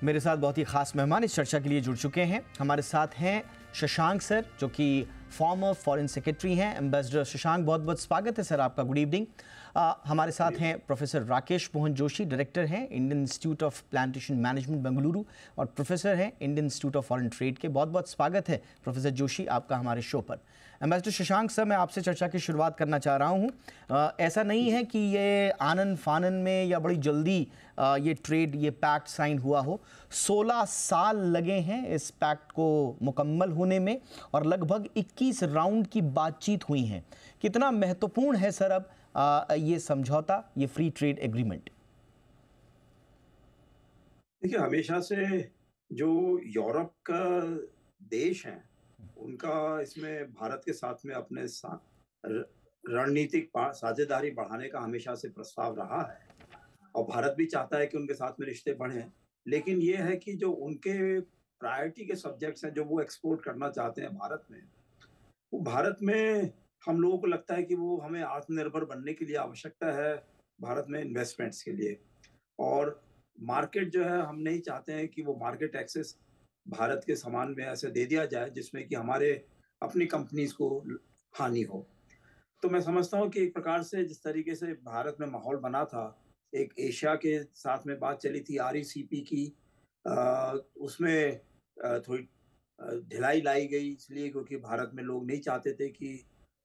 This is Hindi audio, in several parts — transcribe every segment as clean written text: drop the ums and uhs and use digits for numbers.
मेरे साथ बहुत ही ख़ास मेहमान इस चर्चा के लिए जुड़ चुके हैं। हमारे साथ हैं शशांक सर, जो कि फॉर्मर फॉरेन सेक्रेटरी हैं। एम्बेसडर शशांक, बहुत बहुत स्वागत है सर आपका। Good evening. हमारे साथ हैं प्रोफेसर राकेश मोहन जोशी, डायरेक्टर हैं Indian institute of plantation management Bengaluru और प्रोफेसर हैं Indian institute of foreign trade के। बहुत बहुत स्वागत है प्रोफेसर जोशी आपका हमारे शो पर। एम्बेसडर शशांक सर, मैं आपसे चर्चा की शुरुआत करना चाह रहा हूँ। ऐसा नहीं है कि ये आनन फानन में या बड़ी जल्दी ये ट्रेड, ये पैक्ट साइन हुआ हो। 16 साल लगे हैं इस पैक्ट को मुकम्मल होने में और लगभग 21 राउंड की बातचीत हुई है। कितना महत्वपूर्ण है सर अब ये समझौता, ये फ्री ट्रेड एग्रीमेंट? देखिए, हमेशा से जो यूरोप का देश है, उनका इसमें भारत के साथ में अपने रणनीतिक साझेदारी बढ़ाने का हमेशा से प्रस्ताव रहा है और भारत भी चाहता है कि उनके साथ में रिश्ते बढ़ें। लेकिन ये है कि जो उनके प्रायोरिटी के सब्जेक्ट्स हैं, जो वो एक्सपोर्ट करना चाहते हैं भारत में, वो भारत में हम लोगों को लगता है कि वो हमें आत्मनिर्भर बनने के लिए आवश्यकता है, भारत में इन्वेस्टमेंट्स के लिए। और मार्केट जो है, हम नहीं चाहते हैं कि वो मार्केट एक्सेस भारत के सामान में ऐसे दे दिया जाए जिसमें कि हमारे अपनी कंपनीज को हानि हो। तो मैं समझता हूँ कि एक प्रकार से जिस तरीके से भारत में माहौल बना था, एक एशिया के साथ में बात चली थी आरईसीपी की, उसमें थोड़ी ढिलाई लाई गई, इसलिए क्योंकि भारत में लोग नहीं चाहते थे कि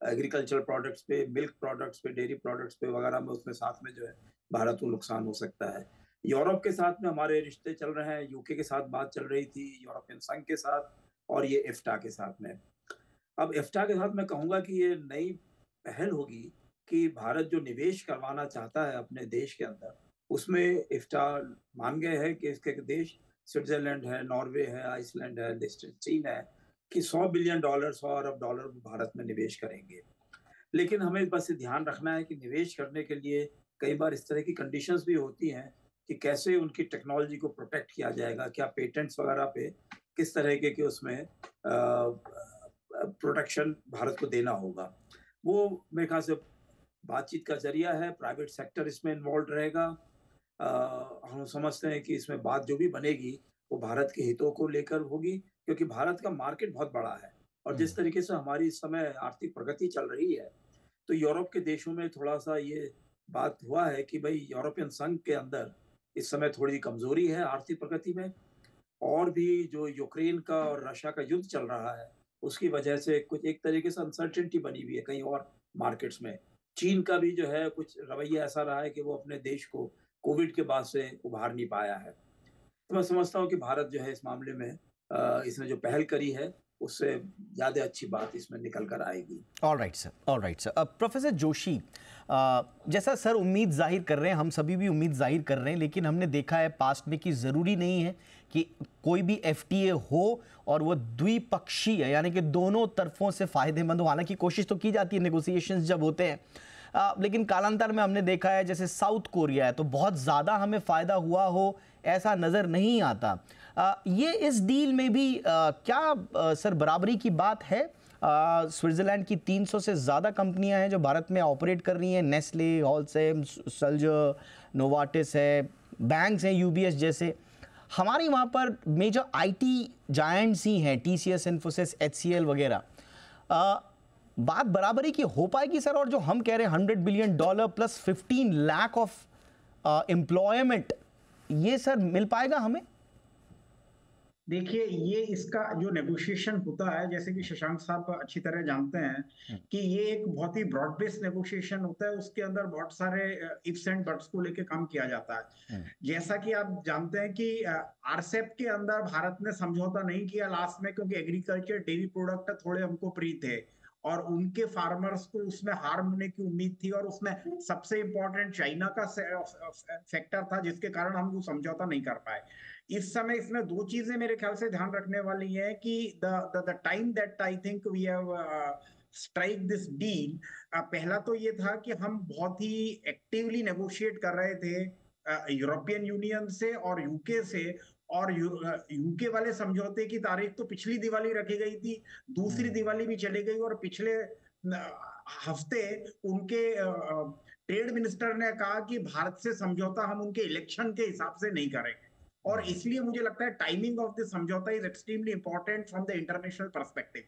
एग्रीकल्चर प्रोडक्ट्स पे, मिल्क प्रोडक्ट्स पे, डेयरी प्रोडक्ट्स पे वगैरह में उसमें साथ में जो है भारत को नुकसान हो सकता है। यूरोप के साथ में हमारे रिश्ते चल रहे हैं, यूके के साथ बात चल रही थी, यूरोपियन संघ के साथ और ये एफ्टा के साथ में। अब एफ्टा के साथ मैं कहूँगा कि ये नई पहल होगी कि भारत जो निवेश करवाना चाहता है अपने देश के अंदर, उसमें एफ्टा मान गए हैं कि इसके देश स्विट्जरलैंड है, नॉर्वे है, आइसलैंड है, लिechtenstein है, कि $100 बिलियन, 100 अरब डॉलर भारत में निवेश करेंगे। लेकिन हमें बस ये ध्यान रखना है कि निवेश करने के लिए कई बार इस तरह की कंडीशंस भी होती हैं कि कैसे उनकी टेक्नोलॉजी को प्रोटेक्ट किया जाएगा, क्या पेटेंट्स वगैरह पे किस तरह के उसमें प्रोटेक्शन भारत को देना होगा। वो मेरे ख्याल से बातचीत का जरिया है, प्राइवेट सेक्टर इसमें इन्वॉल्व रहेगा। हम समझते हैं कि इसमें बात जो भी बनेगी वो भारत के हितों को लेकर होगी, क्योंकि भारत का मार्केट बहुत बड़ा है और जिस तरीके से हमारी इस समय आर्थिक प्रगति चल रही है, तो यूरोप के देशों में थोड़ा सा ये बात हुआ है कि भाई यूरोपियन संघ के अंदर इस समय थोड़ी कमजोरी है आर्थिक प्रगति में, और भी जो यूक्रेन का और रशिया का युद्ध चल रहा है उसकी वजह से कुछ एक तरीके से अनसर्टेनिटी बनी हुई है कहीं और मार्केट्स में। चीन का भी जो है कुछ रवैया ऐसा रहा है कि वो अपने देश को कोविड के बाद से उभार नहीं पाया है। तो मैं समझता हूँ कि भारत जो है इस मामले में इसने जो पहल करी है उससे ज़्यादा अच्छी बात इसमें निकल कर आएगी। All right sir, all right sir. अब प्रोफेसर जोशी, जैसा सर उम्मीद जाहिर कर रहे हैं, हम सभी भी उम्मीद जाहिर कर रहे हैं, लेकिन हमने देखा है पास्ट में कि ज़रूरी नहीं है कि कोई भी एफटीए हो और वो द्विपक्षीय, यानी कि दोनों तरफों से फ़ायदेमंद हो। हालांकि कोशिश तो की जाती है नेगोशिएशंस जब होते हैं, लेकिन कालांतर में हमने देखा है जैसे साउथ कोरिया है तो बहुत ज़्यादा हमें फ़ायदा हुआ हो ऐसा नज़र नहीं आता। ये इस डील में भी क्या सर बराबरी की बात है? स्विट्ज़रलैंड की 300 से ज़्यादा कंपनियां हैं जो भारत में ऑपरेट कर रही हैं। नेस्ले, हॉलसेम, सल्जर, नोवाटिस है, बैंक्स हैं यूबीएस जैसे। हमारे वहाँ पर मेजर आईटी जायंट्स ही हैं, टीसीएस, इन्फोसिस, एचसीएल वगैरह। बात बराबरी की हो पाएगी सर? और जो हम कह रहे हैं $100 billion plus 15 lakh of employment, ये सर मिल पाएगा हमें? देखिए, ये इसका जो नेगोशिएशन होता है, जैसे कि शशांक साहब अच्छी तरह जानते हैं कि ये एक बहुत ही ब्रॉड बेस्ड नेगोशिएशन होता है। उसके अंदर बहुत सारे इफ्स एंड बट्स को लेके काम किया जाता है। जैसा कि आप जानते हैं कि आरसेप के अंदर भारत ने समझौता नहीं किया लास्ट में, क्योंकि एग्रीकल्चर, डेयरी प्रोडक्ट थोड़े हमको प्रिय थे और उनके फार्मर्स को उसमें हार्म होने की उम्मीद थी, और उसमें सबसे इंपॉर्टेंट चाइना का फैक्टर था जिसके कारण हम वो समझौता नहीं कर पाए। इस समय इसमें दो चीजें मेरे ख्याल से ध्यान रखने वाली है कि the time that I think we have strike this deal, पहला तो ये था कि हम बहुत ही एक्टिवली नेगोशिएट कर रहे थे यूरोपियन यूनियन से और यूके से, और यूके वाले समझौते की तारीख तो पिछली दिवाली रखी गई थी, दूसरी दिवाली भी चली गई, और पिछले हफ्ते उनके ट्रेड मिनिस्टर ने कहा कि भारत से समझौता हम उनके इलेक्शन के हिसाब से नहीं करेंगे। और इसलिए मुझे लगता है टाइमिंग ऑफ दिस समझौता is extremely important from the international perspective.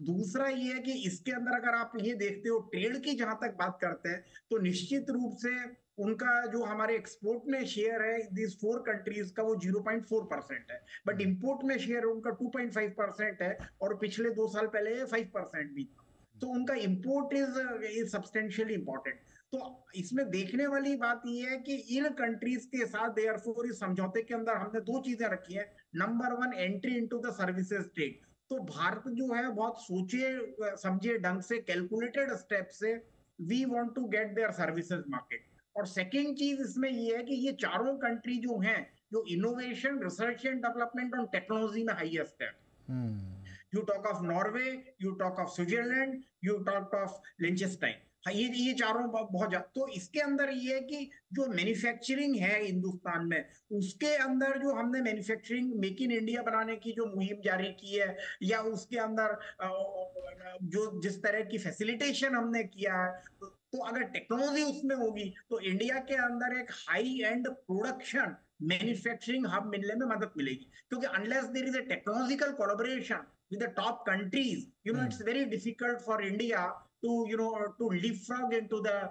दूसरा ये है कि इसके अंदर अगर आप ये देखते हो ट्रेड की जहां तक बात करते हैं तो निश्चित रूप से उनका जो हमारे एक्सपोर्ट में शेयर है दिस 4 कंट्रीज का वो 0.4% है, बट इंपोर्ट में शेयर उनका 2.5% है और पिछले 2 साल पहले 5% भी था। तो उनका इंपोर्ट इज सब्सटेंशियली इंपॉर्टेंट। तो इसमें देखने वाली बात यह है कि इन कंट्रीज के साथ देयरफॉर इस समझौते के अंदर हमने 2 चीजें रखी है। Number 1, entry into the services trade. तो भारत जो है बहुत सोचे समझे ढंग से कैलकुलेटेड स्टेप से we want to get their services market. और सेकेंड चीज इसमें ये है कि ये चारों कंट्री जो हैं जो इनोवेशन, रिसर्च एंड डेवलपमेंट और टेक्नोलॉजी में हाईएस्ट है। You talk of Norway, you talk of Switzerland, you talk of Liechtenstein, ये चारों बहुत ज्यादा। तो इसके अंदर ये है कि जो मैन्युफैक्चरिंग है हिंदुस्तान में उसके अंदर जो हमने मैन्युफैक्चरिंग मेक इन इंडिया बनाने की जो मुहिम जारी की है या उसके अंदर जो जिस तरह की फैसिलिटेशन हमने किया है, तो अगर टेक्नोलॉजी उसमें होगी तो इंडिया के अंदर एक high end production manufacturing hub मिलने में मदद मिलेगी। क्योंकि unless there is a technological collaboration with the top countries, it's very difficult for India to leapfrog into the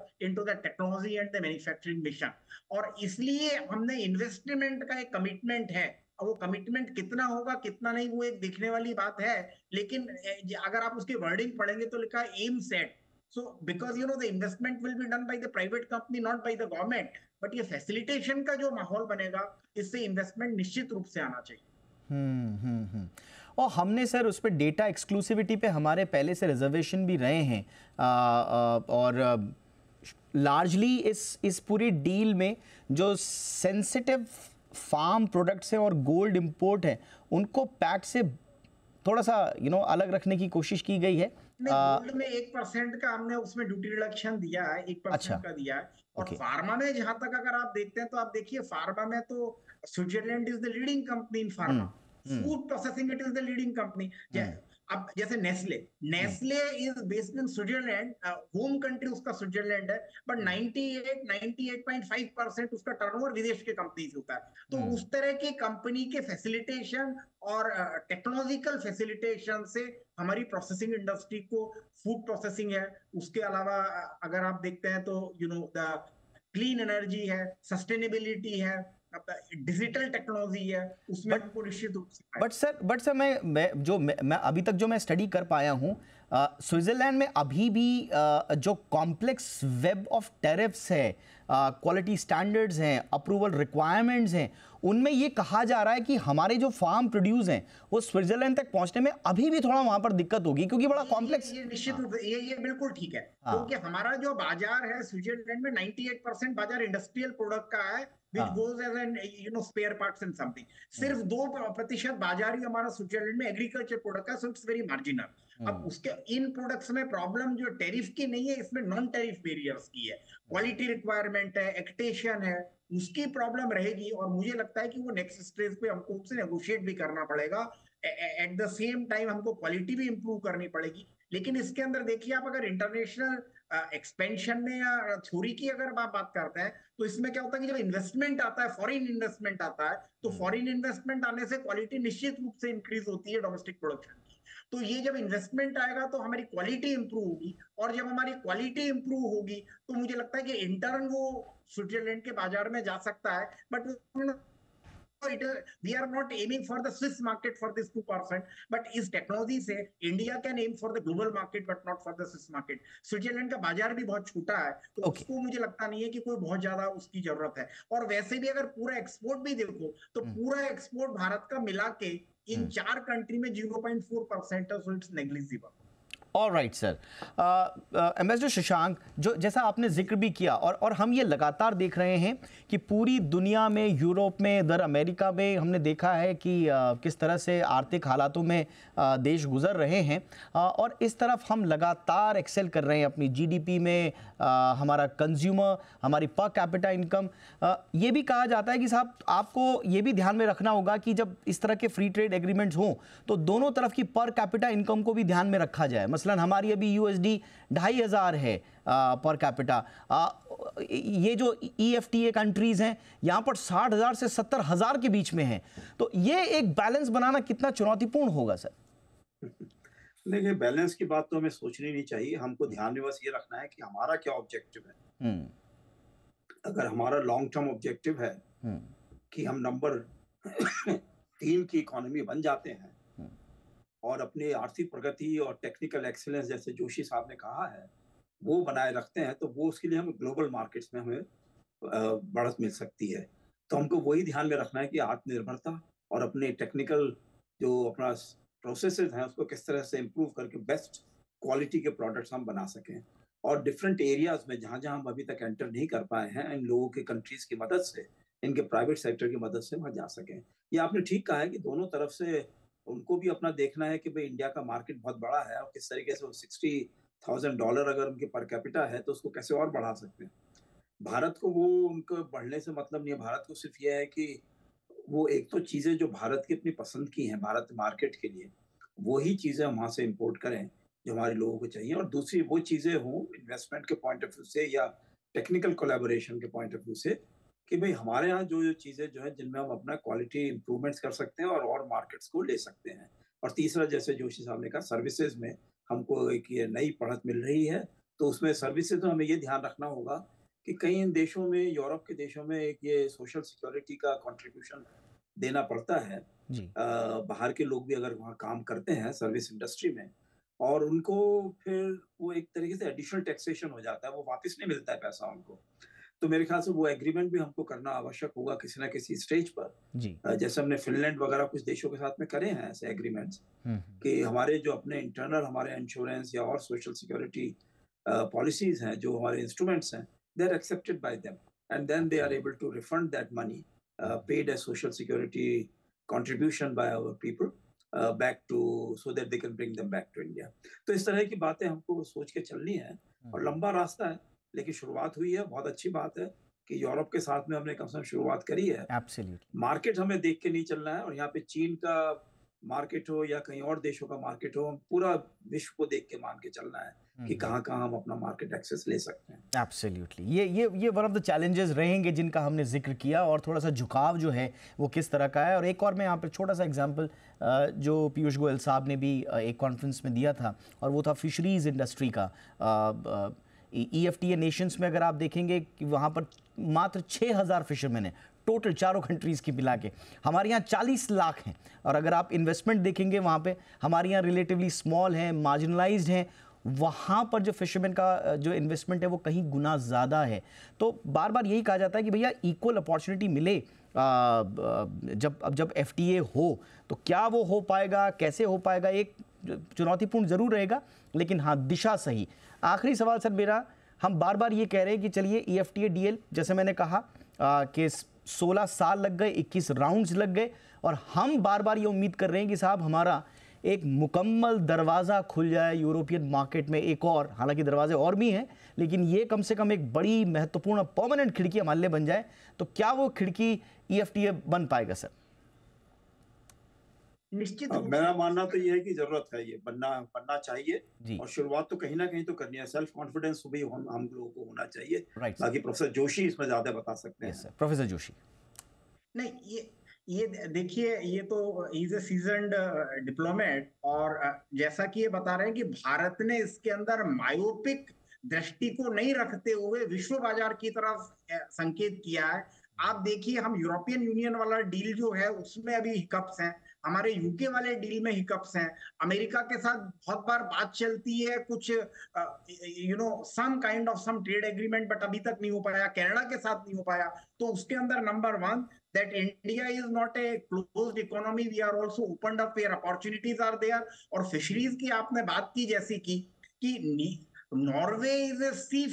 technology and the manufacturing mission. और इसलिए हमने इन्वेस्टमेंट का एक कमिटमेंट है। अब वो कमिटमेंट कितना होगा कितना नहीं वो एक देखने वाली बात है, लेकिन अगर आप उसकी वर्डिंग पढ़ेंगे तो लिखा है एम सेट। So because the investment will be done by the private company, not by the government, but ये फैसिलिटेशन का जो माहौल बनेगा इससे इन्वेस्टमेंट निश्चित रूप से आना चाहिए। और हमने सर उस पर डेटा एक्सक्लूसिविटी पे हमारे पहले से रिजर्वेशन भी रहे हैं और लार्जली इस पूरी डील में जो सेंसिटिव फार्म प्रोडक्ट्स हैं और गोल्ड इंपोर्ट है उनको पैक्ट से थोड़ा सा अलग रखने की कोशिश की गई है। गोल्ड में 1% का हमने उसमें ड्यूटी रिडक्शन दिया है, 1% का दिया है। और फार्मा में जहां तक अगर आप देखते हैं तो आप देखिए फार्मा में तो Switzerland is the leading company in pharma, food processing it is the leading company. अब जैसे Nestle is based in Switzerland, home country उसका स्विट्जरलैंड है, बट 98.5% उसका टर्नओवर विदेश के कंपनी से होता है। तो उस तरह की कंपनी के फैसिलिटेशन और टेक्नोलॉजिकल फैसिलिटेशन से हमारी प्रोसेसिंग इंडस्ट्री को, फूड प्रोसेसिंग है, उसके अलावा अगर आप देखते हैं तो द क्लीन एनर्जी है, सस्टेनेबिलिटी है, डिजिटल टेक्नोलॉजी है, उसमें हमको निश्चित रूप से। बट सर मैं अभी तक जो मैं स्टडी कर पाया हूँ स्विट्जरलैंड में अभी भी जो कॉम्प्लेक्स वेब ऑफ टैरिफ्स है, क्वालिटी स्टैंडर्ड्स हैं, अप्रूवल रिक्वायरमेंट्स हैं, उनमें ये कहा जा रहा है कि हमारे जो फार्म प्रोड्यूस हैं वो स्विट्जरलैंड तक पहुंचने में अभी भी थोड़ा वहां पर दिक्कत होगी क्योंकि बड़ा कॉम्प्लेक्स। ये निश्चित रूप से ये बिल्कुल ठीक है, क्योंकि हमारा जो बाजार है स्विट्जरलैंड में 98% बाजार इंडस्ट्रियल प्रोडक्ट का है, which goes as an spare parts and something. सिर्फ 2% बाजार ही हमारा स्विट्जरलैंड में एग्रीकल्चर प्रोडक्ट का, so it's very marginal। अब उसके इन प्रोडक्ट्स में प्रॉब्लम जो टैरिफ की नहीं है, इसमें नॉन टैरिफ बैरियर्स की है, क्वालिटी रिक्वायरमेंट है, एक्टेशन है, उसकी प्रॉब्लम रहेगी। और मुझे लगता है कि वो नेक्स्ट स्टेज पे हमको उससे नेगोशिएट भी करना पड़ेगा। एट द सेम टाइम हमको क्वालिटी भी इंप्रूव करनी पड़ेगी। लेकिन इसके अंदर देखिए आप अगर इंटरनेशनल एक्सपेंशन में या थ्योरी की अगर आप बात करते हैं तो इसमें क्या होता है कि जब इन्वेस्टमेंट आता है, फॉरेन इन्वेस्टमेंट आता है, तो फॉरेन इन्वेस्टमेंट आने से क्वालिटी निश्चित रूप से इंक्रीज होती है डोमेस्टिक प्रोडक्शन की। तो ये जब इन्वेस्टमेंट आएगा तो हमारी क्वालिटी इंप्रूव होगी, और जब हमारी क्वालिटी इंप्रूव होगी तो मुझे लगता है कि इंटर्न वो स्विट्जरलैंड के बाजार में जा सकता है। But we are not aiming for the Swiss market for this 2%, but इस टेक्नोलॉजी से India can aim for the global market but not for the Swiss market. Switzerland का बाजार भी बहुत छोटा है, तो उसको मुझे लगता नहीं है कि कोई बहुत ज्यादा उसकी जरूरत है। और वैसे भी अगर पूरा एक्सपोर्ट भी देखो तो पूरा एक्सपोर्ट भारत का मिला के इन 4 कंट्री में 0.4% है, so it's negligible. Alright sir, ambassador Shashank, जो जैसा आपने जिक्र भी किया और हम ये लगातार देख रहे हैं कि पूरी दुनिया में, यूरोप में, इधर अमेरिका में हमने देखा है कि किस तरह से आर्थिक हालातों में देश गुजर रहे हैं, और इस तरफ हम लगातार एक्सेल कर रहे हैं अपनी जीडीपी में, हमारा कंज्यूमर, हमारी पर कैपिटा इनकम। ये भी कहा जाता है कि साहब आपको ये भी ध्यान में रखना होगा कि जब इस तरह के फ्री ट्रेड एग्रीमेंट्स हों तो दोनों तरफ की पर कैपिटा इनकम को भी ध्यान में रखा जाए। मसलन हमारी अभी USD 2500 है पर कैपिटा, ये जो EFTA कंट्रीज हैं यहाँ पर 60,000 से 70,000 के बीच में हैं, तो ये एक बैलेंस बनाना कितना चुनौतीपूर्ण होगा सर? देखिए, बैलेंस की बात तो हमें सोचनी नहीं चाहिए। हमको ध्यान में बस ये रखना है कि हमारा क्या ऑब्जेक्टिव है। अगर हमारा लॉन्ग टर्म ऑब्जेक्टिव है कि हम नंबर 3 की इकोनॉमी बन जाते हैं और अपनी आर्थिक प्रगति और टेक्निकल एक्सीलेंस, जैसे जोशी साहब ने कहा है, वो बनाए रखते हैं, तो वो उसके लिए हमें ग्लोबल मार्केट्स में हमें बढ़त मिल सकती है। तो हमको वही ध्यान में रखना है कि आत्मनिर्भरता और अपने टेक्निकल जो अपना प्रोसेसेस हैं उसको किस तरह से इम्प्रूव करके बेस्ट क्वालिटी के प्रोडक्ट्स हम बना सकें, और डिफरेंट एरियाज में जहाँ जहाँ हम अभी तक एंटर नहीं कर पाए हैं, इन लोगों के कंट्रीज की मदद से, इनके प्राइवेट सेक्टर की मदद से वहाँ जा सकें। ये आपने ठीक कहा है कि दोनों तरफ से उनको भी अपना देखना है कि भाई इंडिया का मार्केट बहुत बड़ा है और किस तरीके से वो $60,000 अगर उनके पर कैपिटा है तो उसको कैसे और बढ़ा सकते हैं। भारत को वो उनको बढ़ने से मतलब नहीं है। भारत को सिर्फ ये है कि वो एक तो चीजें जो भारत की अपनी पसंद की हैं भारत मार्केट के लिए, वही चीजें हम वहां से इंपोर्ट करें जो हमारे लोगों को चाहिए, और दूसरी वो चीजें हों इन्वेस्टमेंट के पॉइंट ऑफ व्यू से या टेक्निकल कोलैबोरेशन के पॉइंट ऑफ व्यू से कि भाई हमारे यहाँ जो जो चीजें जो है जिनमें हम अपना क्वालिटी इंप्रूवमेंट्स कर सकते हैं और मार्केट्स को ले सकते हैं। और तीसरा, जैसे जोशी साहब ने कहा, सर्विसेज में हमको एक ये नई बढ़त मिल रही है, तो उसमें सर्विसेज में हमें ये ध्यान रखना होगा कि कई इन देशों में, यूरोप के देशों में एक ये सोशल सिक्योरिटी का कंट्रीब्यूशन देना पड़ता है जी। बाहर के लोग भी अगर वहाँ काम करते हैं सर्विस इंडस्ट्री में, और उनको फिर वो एक तरीके से एडिशनल टैक्सेशन हो जाता है, वो वापस नहीं मिलता है पैसा उनको। तो मेरे ख्याल से वो एग्रीमेंट भी हमको करना आवश्यक होगा किसी ना किसी स्टेज पर, जी। जैसे हमने फिनलैंड वगैरह कुछ देशों के साथ में करे हैं ऐसे एग्रीमेंट्स कि हमारे जो अपने इंटरनल हमारे इंश्योरेंस या और सोशल सिक्योरिटी पॉलिसीज हैं, जो हमारे इंस्ट्रूमेंट्स हैं, they are accepted by them and then they are able to refund that money paid as social security contribution by our people back to, so that they can bring them back to India. तो इस तरह की बातें हमको सोच के चलनी है, और लंबा रास्ता है, लेकिन शुरुआत हुई है। बहुत अच्छी बात है कि यूरोप के साथ में हमने कम से कम शुरुआत करी है। एब्सोल्युटली। मार्केट हमें देख के नहीं चलना है, और यहाँ पे चीन का मार्केट हो या कहीं और देशों का मार्केट हो, हम पूरा विश्व को देख के मान के चलना है कि कहाँ कहाँ हम अपना मार्केट एक्सेस ले सकते हैं। एब्सोल्युटली, ये वन ऑफ द चैलेंजेस रहेंगे जिनका हमने जिक्र किया, और थोड़ा सा झुकाव जो है वो किस तरह का है। और एक और मैं यहाँ पर छोटा सा एग्जांपल जो पीयूष गोयल साहब ने भी एक कॉन्फ्रेंस में दिया था, और वो था फिशरीज इंडस्ट्री का। EFTA नेशंस में अगर आप देखेंगे कि वहाँ पर मात्र 6,000 फिशरमैन हैं टोटल, चारों कंट्रीज़ की मिला के। हमारे यहाँ 40 लाख हैं, और अगर आप इन्वेस्टमेंट देखेंगे वहाँ पे हमारे यहाँ रिलेटिवली स्मॉल हैं, मार्जिनलाइज्ड हैं। वहाँ पर जो फिशरमैन का जो इन्वेस्टमेंट है वो कहीं गुना ज़्यादा है। तो बार बार यही कहा जाता है कि भैया इक्वल अपॉर्चुनिटी मिले। जब FTA हो तो क्या वो हो पाएगा, कैसे हो पाएगा, एक चुनौतीपूर्ण ज़रूर रहेगा, लेकिन हाँ, दिशा सही। आखिरी सवाल सर मेरा, हम बार बार ये कह रहे हैं कि चलिए EFTA डील, जैसे मैंने कहा कि 16 साल लग गए, 21 राउंड्स लग गए, और हम बार बार ये उम्मीद कर रहे हैं कि साहब हमारा एक मुकम्मल दरवाज़ा खुल जाए यूरोपियन मार्केट में, एक और, हालांकि दरवाजे और भी हैं, लेकिन ये कम से कम एक बड़ी महत्वपूर्ण परमानेंट खिड़की हमारे लिए बन जाए। तो क्या वो खिड़की EFTA बन पाएगा सर? निश्चित। मेरा मानना तो ये है कि जरूरत है, ये बनना चाहिए, और शुरुआत तो कहीं ना कहीं तो करनी है। सेल्फ कॉन्फिडेंस भी हम लोगों को होना चाहिए। बाकी प्रोफेसर जोशी इसमें ज्यादा बता सकते हैं। प्रोफेसर जोशी। नहीं, ये देखिए, ये तो इज ए सीजन्ड डिप्लोमेट, और जैसा कि ये बता रहे हैं कि भारत ने इसके अंदर मायोपिक दृष्टि को नहीं रखते हुए विश्व बाजार की तरफ संकेत किया है। आप देखिए, हम यूरोपियन यूनियन वाला डील जो है उसमें अभी हिकअप्स हैं, हमारे यूके वाले डील में हिकअप्स हैं, अमेरिका के साथ बहुत बार बात चलती है कुछ some kind of some trade agreement, but अभी तक नहीं हो पाया, कनाडा के साथ नहीं हो पाया। तो उसके अंदर number 1 that India is not a closed economy, we are also opened up where opportunities are there। और फिशरीज की आपने बात की, जैसी कि Norway is a C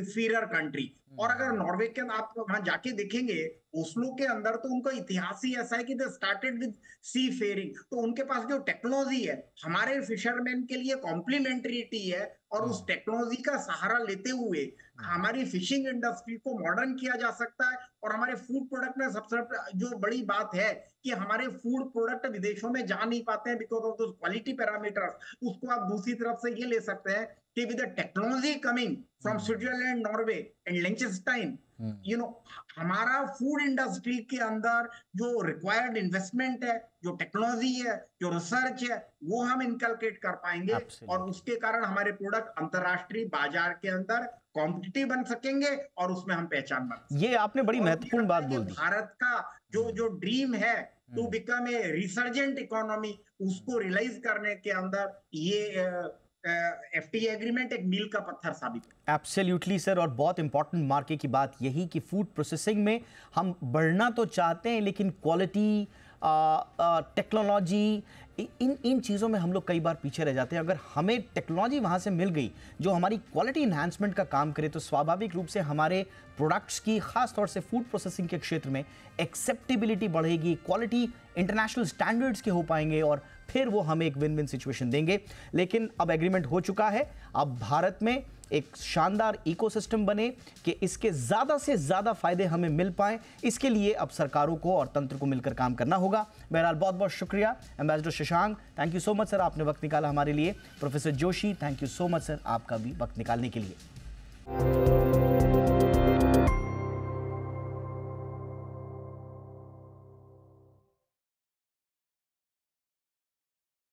Ferrer country, और अगर नॉर्वे के आप वहां जाके देखेंगे, ओस्लो के अंदर, तो उनका इतिहास ही ऐसा है कि they started with seafaring. तो उनके पास जो टेक्नोलॉजी है हमारे फिशरमैन के लिए कॉम्प्लीमेंट्रिटी है, और उस टेक्नोलॉजी का सहारा लेते हुए हमारी फिशिंग इंडस्ट्री को मॉडर्न किया जा सकता है। और हमारे फूड प्रोडक्ट में सबसे जो बड़ी बात है कि हमारे फूड प्रोडक्ट विदेशों में जा नहीं पाते हैं because of those quality parameters, उसको आप दूसरी तरफ से ये ले सकते हैं कि with the technology coming from Switzerland, Norway and Liechtenstein, you know, हमारा फूड इंडस्ट्री के अंदर जो रिक्वायर्ड इन्वेस्टमेंट है, जो टेक्नोलॉजी है, जो रिसर्च है, वो हम इनकलकेट कर पाएंगे और उसके कारण हमारे प्रोडक्ट अंतरराष्ट्रीय बाजार के अंदर कॉम्पिटिटिव बन सकेंगे और उसमें हम पहचान बन। ये आपने बड़ी महत्वपूर्ण बात बोल दी। भारत का जो ड्रीम है to become a resurgent economy, उसको रियलाइज करने के अंदर ये FTA एग्रीमेंट एक मील का पत्थर साबित है। एब्सोल्युटली सर, और बहुत इंपॉर्टेंट मार्के की बात यही कि फूड प्रोसेसिंग में हम बढ़ना तो चाहते हैं, लेकिन क्वालिटी, टेक्नोलॉजी, इन चीज़ों में हम लोग कई बार पीछे रह जाते हैं। अगर हमें टेक्नोलॉजी वहाँ से मिल गई जो हमारी क्वालिटी इन्हांसमेंट का काम करे, तो स्वाभाविक रूप से हमारे प्रोडक्ट्स की, खास तौर से फूड प्रोसेसिंग के क्षेत्र में एक्सेप्टेबिलिटी बढ़ेगी, क्वालिटी इंटरनेशनल स्टैंडर्ड्स के हो पाएंगे और फिर वो हमें एक विन विन सिचुएशन देंगे। लेकिन अब एग्रीमेंट हो चुका है, अब भारत में एक शानदार इकोसिस्टम बने कि इसके ज़्यादा से ज़्यादा फायदे हमें मिल पाएं, इसके लिए अब सरकारों को और तंत्र को मिलकर काम करना होगा। बहरहाल बहुत बहुत शुक्रिया ambassador Shashank, thank you so much sir, आपने वक्त निकाला हमारे लिए। Professor Joshi, thank you so much sir, आपका भी वक्त निकालने के लिए।